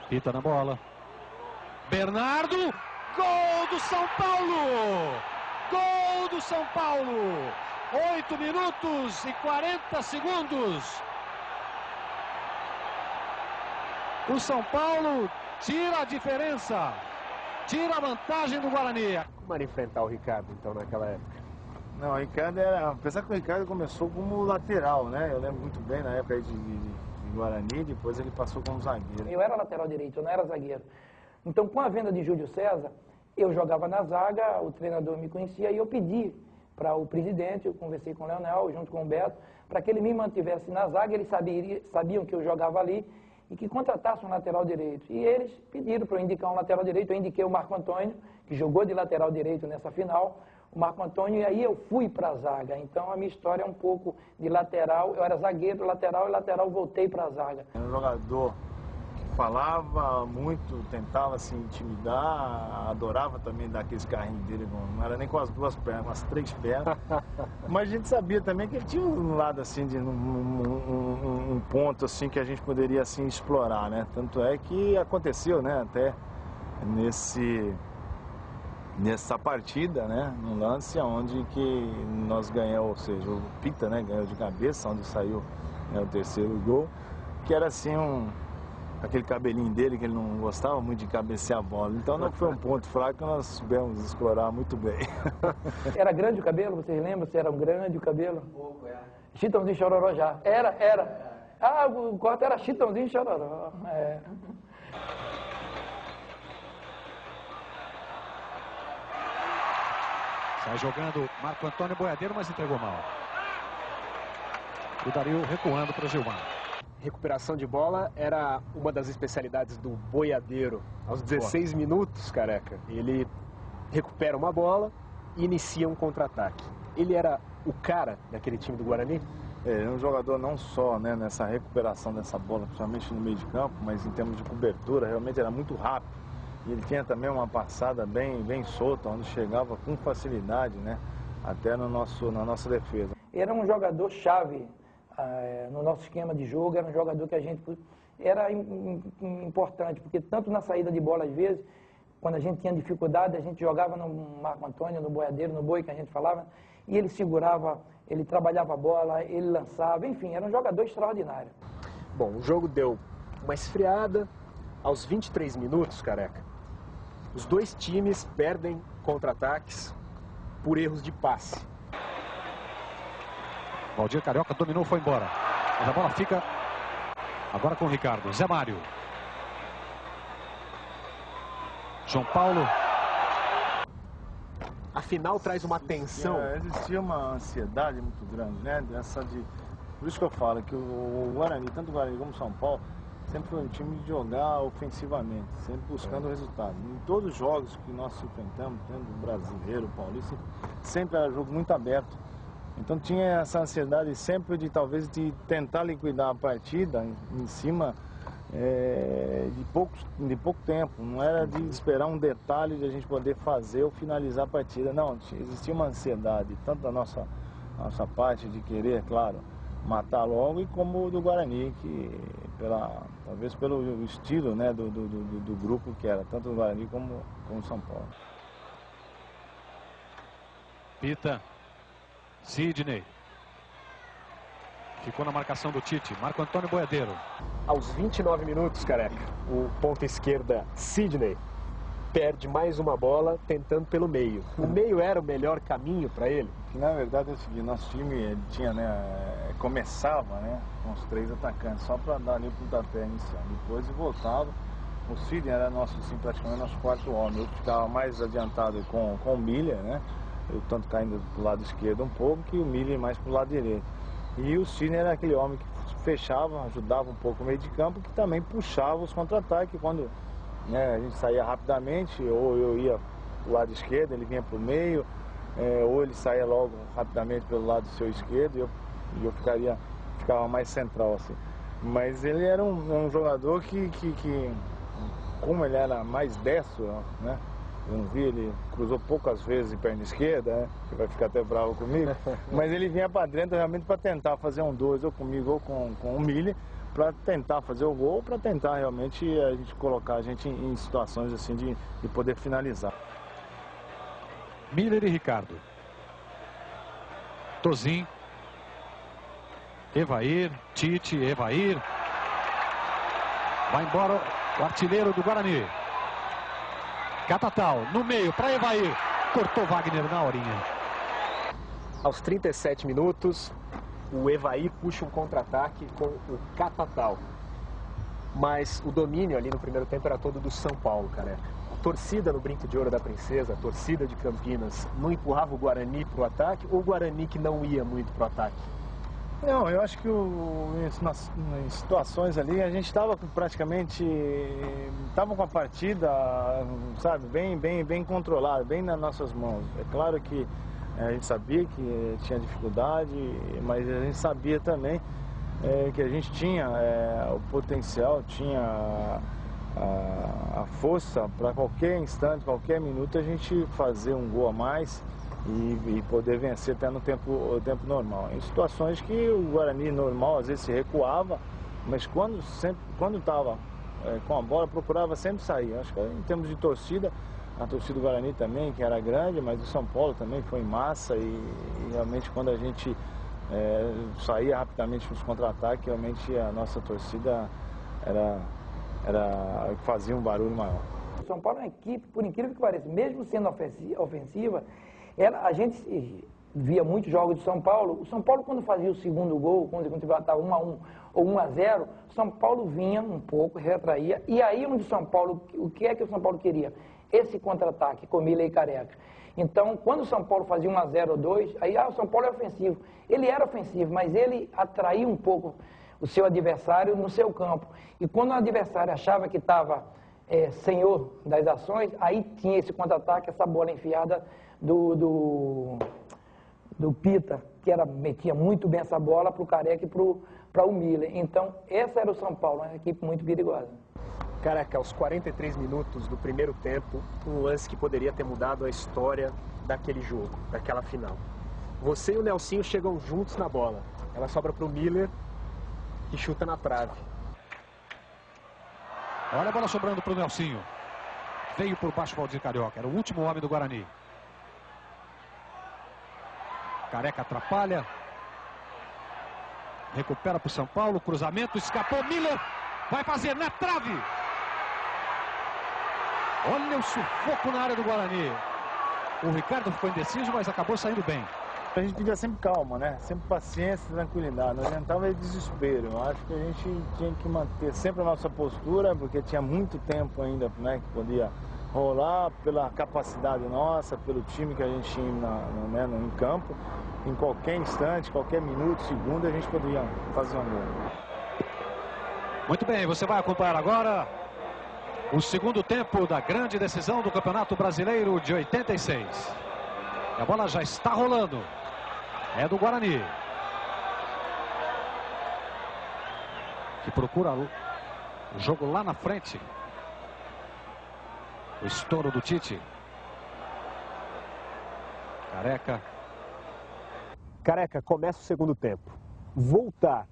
Pita na bola. Bernardo, gol do São Paulo! Gol do São Paulo! 8 minutos e 40 segundos. O São Paulo tira a diferença, tira a vantagem do Guarani. Como era enfrentar o Ricardo, então, naquela época? Não, o Ricardo era... Apesar que o Ricardo começou como lateral, né? Eu lembro muito bem na época aí de Guarani, depois ele passou como zagueiro. Eu era lateral direito, eu não era zagueiro. Então, com a venda de Júlio César, eu jogava na zaga, o treinador me conhecia e eu pedi para o presidente, eu conversei com o Leonel, junto com o Beto, para que ele me mantivesse na zaga, eles sabiam que eu jogava ali e que contratasse um lateral direito. E eles pediram para eu indicar um lateral direito, eu indiquei o Marco Antônio, que jogou de lateral direito nessa final, o Marco Antônio, e aí eu fui para a zaga. Então a minha história é um pouco de lateral, eu era zagueiro, lateral, e lateral voltei para a zaga. Era um jogador que falava muito, tentava se intimidar, adorava também dar aqueles carrinhos dele, não era nem com as 2 pernas, com as 3 pernas. Mas a gente sabia também que ele tinha um lado assim, de um ponto assim que a gente poderia assim explorar, né? Tanto é que aconteceu, né, até nessa partida, né, no lance onde que nós ganhamos, ou seja, o Pita, né, ganhou de cabeça, onde saiu, né, o 3º gol, que era assim aquele cabelinho dele que ele não gostava muito de cabecear a bola. Então não foi um ponto fraco que nós soubemos explorar muito bem. Era grande o cabelo, vocês lembram se era um grande o cabelo? Um pouco, é. Chitãozinho Chororó já. Era. Ah, o corte era Chitãozinho Chororó. É. Sai jogando Marco Antônio Boiadeiro, mas entregou mal. O Dario recuando para o Gilmar. Recuperação de bola era uma das especialidades do Boiadeiro. Aos 16 minutos, Careca, ele recupera uma bola e inicia um contra-ataque. Ele era o cara daquele time do Guarani? Ele é um jogador não só, né, nessa recuperação dessa bola, principalmente no meio de campo, mas em termos de cobertura, realmente era muito rápido. E ele tinha também uma passada bem solta, onde chegava com facilidade, né, até na nossa defesa. Era um jogador chave no nosso esquema de jogo, era um jogador que a gente era importante, porque tanto na saída de bola às vezes, quando a gente tinha dificuldade, a gente jogava no Marco Antônio, no Boiadeiro, no Boi, que a gente falava, e ele segurava, ele trabalhava a bola, ele lançava, enfim, era um jogador extraordinário. Bom, o jogo deu uma esfriada. Aos 23 minutos, Careca, os 2 times perdem contra-ataques por erros de passe. Valdir Carioca dominou, foi embora. Mas a bola fica agora com o Ricardo. Zé Mário. João Paulo. A final traz uma tensão. Existia uma ansiedade muito grande, né? Por isso que eu falo que o Guarani, tanto o Guarani como o São Paulo, sempre foi um time de jogar ofensivamente, sempre buscando o resultado. Em todos os jogos que nós enfrentamos, tanto o brasileiro, o paulista, sempre era jogo muito aberto. Então tinha essa ansiedade sempre de talvez de tentar liquidar a partida em cima de pouco tempo. Não era de esperar um detalhe de a gente poder fazer ou finalizar a partida. Não, existia uma ansiedade, tanto da nossa parte de querer, claro, matar logo, e como do Guarani, que talvez pelo estilo, né, do grupo que era, tanto o Guarani como o São Paulo. Pita. Sidney. Ficou na marcação do Tite. Marco Antônio Boiadeiro. Aos 29 minutos, Careca, o ponta esquerda, Sidney, perde mais uma bola tentando pelo meio. O meio era o melhor caminho para ele? Na verdade é o seguinte, nosso time ele tinha, né, começava, né, com os 3 atacantes, só para dar ali o pontapé inicial. Depois voltava. O Sidney era praticamente nosso 4º homem. Eu ficava mais adiantado com o Miller, né? Eu tanto caindo pro lado esquerdo um pouco, que o Miller mais pro lado direito. E o Sidney era aquele homem que fechava, ajudava um pouco o meio de campo, que também puxava os contra-ataques. Quando, né, a gente saía rapidamente, ou eu ia pro lado esquerdo, ele vinha pro meio, ou ele saía logo rapidamente pelo lado seu esquerdo, e eu ficava mais central, assim. Mas ele era um jogador que como ele era mais destro, né? Eu não vi, ele cruzou poucas vezes em perna esquerda, né? Você vai ficar até bravo comigo. Mas ele vinha para dentro realmente para tentar fazer um 2, ou comigo ou com o Miller, para tentar fazer o gol, para tentar realmente a gente colocar a gente em situações assim de poder finalizar. Miller e Ricardo. Tozin. Evair, Tite, Evair. Vai embora o artilheiro do Guarani. Catatal, no meio, para Evair. Cortou Wagner na horinha. Aos 37 minutos, o Evair puxa um contra-ataque com o Catatal. Mas o domínio ali no primeiro tempo era todo do São Paulo, careca. A torcida no Brinco de Ouro da Princesa, a torcida de Campinas, não empurrava o Guarani para o ataque ou o Guarani que não ia muito para o ataque? Não, eu acho que em situações ali a gente estava praticamente com a partida, sabe, bem controlada, bem nas nossas mãos. É claro que a gente sabia que tinha dificuldade, mas a gente sabia também que a gente tinha o potencial, tinha a força para qualquer instante, qualquer minuto a gente fazer um gol a mais e poder vencer até no tempo normal. Em situações que o Guarani normal às vezes se recuava, mas quando estava com a bola procurava sempre sair. Acho que em termos de torcida, a torcida do Guarani também, que era grande, mas o São Paulo também foi em massa e realmente quando a gente saía rapidamente nos contra-ataques, realmente a nossa torcida fazia um barulho maior. O São Paulo é uma equipe, por incrível que pareça, mesmo sendo ofensiva, a gente via muitos jogos de São Paulo. O São Paulo, quando fazia o segundo gol, quando estava 1-1 ou 1-0, o São Paulo vinha um pouco, retraía. E aí onde o São Paulo, o que é que o São Paulo queria? Esse contra-ataque com Miller e Careca. Então, quando o São Paulo fazia 1-0 ou 2, aí o São Paulo é ofensivo. Ele era ofensivo, mas ele atraía um pouco o seu adversário no seu campo. E quando o adversário achava que estava senhor das ações, aí tinha esse contra-ataque, essa bola enfiada do Pita, que metia muito bem essa bola para o Careca e para o Miller. Então, essa era o São Paulo, uma equipe muito perigosa. Careca, aos 43 minutos do primeiro tempo, um lance que poderia ter mudado a história daquele jogo, daquela final. Você e o Nelsinho chegam juntos na bola. Ela sobra para o Miller, que chuta na trave. Olha a bola sobrando para o Nelsinho. Veio por baixo o Valdir Carioca, era o último homem do Guarani. Careca atrapalha. Recupera para o São Paulo, cruzamento, escapou, Miller vai fazer na trave. Olha o sufoco na área do Guarani. O Ricardo ficou indeciso, mas acabou saindo bem. A gente pedia sempre calma, né? Sempre paciência e tranquilidade. Não adiantava desespero. Eu acho que a gente tinha que manter sempre a nossa postura, porque tinha muito tempo ainda, né, que podia rolar pela capacidade nossa, pelo time que a gente tinha em campo. Em qualquer instante, qualquer minuto, segundo, a gente poderia fazer um gol. Muito bem, você vai acompanhar agora o segundo tempo da grande decisão do Campeonato Brasileiro de 86. A bola já está rolando. É do Guarani, que procura o jogo lá na frente. O estouro do Tite. Careca, começa o segundo tempo. Voltar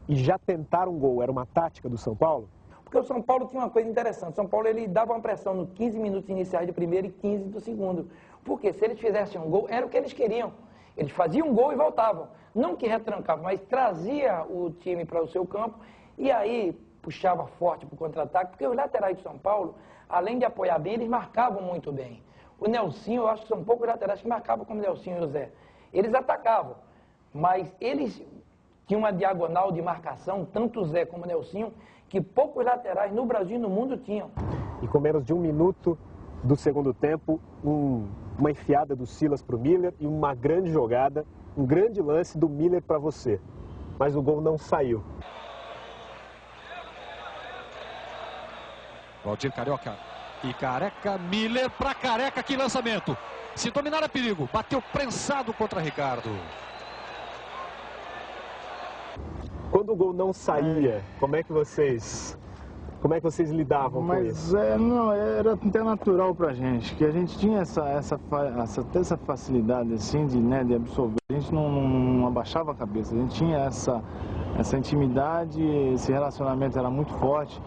e já tentar um gol era uma tática do São Paulo? Porque o São Paulo tinha uma coisa interessante. O São Paulo ele dava uma pressão nos 15 minutos iniciais do primeiro e 15 do segundo. Porque se eles fizessem um gol, era o que eles queriam. Eles faziam um gol e voltavam. Não que retrancavam, mas trazia o time para o seu campo e aí puxava forte para o contra-ataque. Porque os laterais do São Paulo, além de apoiar bem, eles marcavam muito bem. O Nelsinho, eu acho que são poucos laterais que marcavam como o Nelsinho e o Zé. Eles atacavam, mas eles tinham uma diagonal de marcação, tanto o Zé como o Nelsinho, que poucos laterais no Brasil e no mundo tinham. E com menos de um minuto do segundo tempo, uma enfiada do Silas para o Miller e uma grande jogada, um grande lance do Miller para você. Mas o gol não saiu. Valdir Carioca e Careca, Miller para Careca, que lançamento. Se dominar é perigo, bateu prensado contra Ricardo. Quando o gol não saía, como é que vocês lidavam com isso? Não, era até natural pra gente, que a gente tinha essa facilidade assim de absorver. A gente não abaixava a cabeça, a gente tinha essa intimidade, esse relacionamento era muito forte,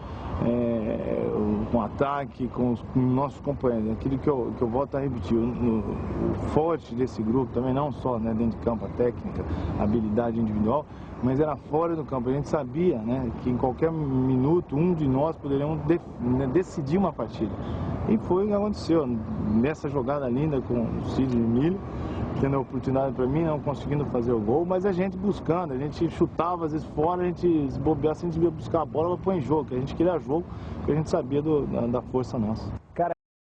com o ataque, com os nossos companheiros. Aquilo que eu volto a repetir, o forte desse grupo também, não só, né, dentro de campo, a técnica, a habilidade individual, mas era fora do campo. A gente sabia, né, que em qualquer minuto um de nós poderíamos decidir uma partida. E foi o que aconteceu. Nessa jogada linda com o Sidney e o Emílio, tendo a oportunidade para mim, não conseguindo fazer o gol, mas a gente buscando, a gente chutava às vezes fora, a gente se bobeasse, a gente ia buscar a bola para pôr em jogo, que a gente queria jogo, porque a gente sabia da força nossa. Cara,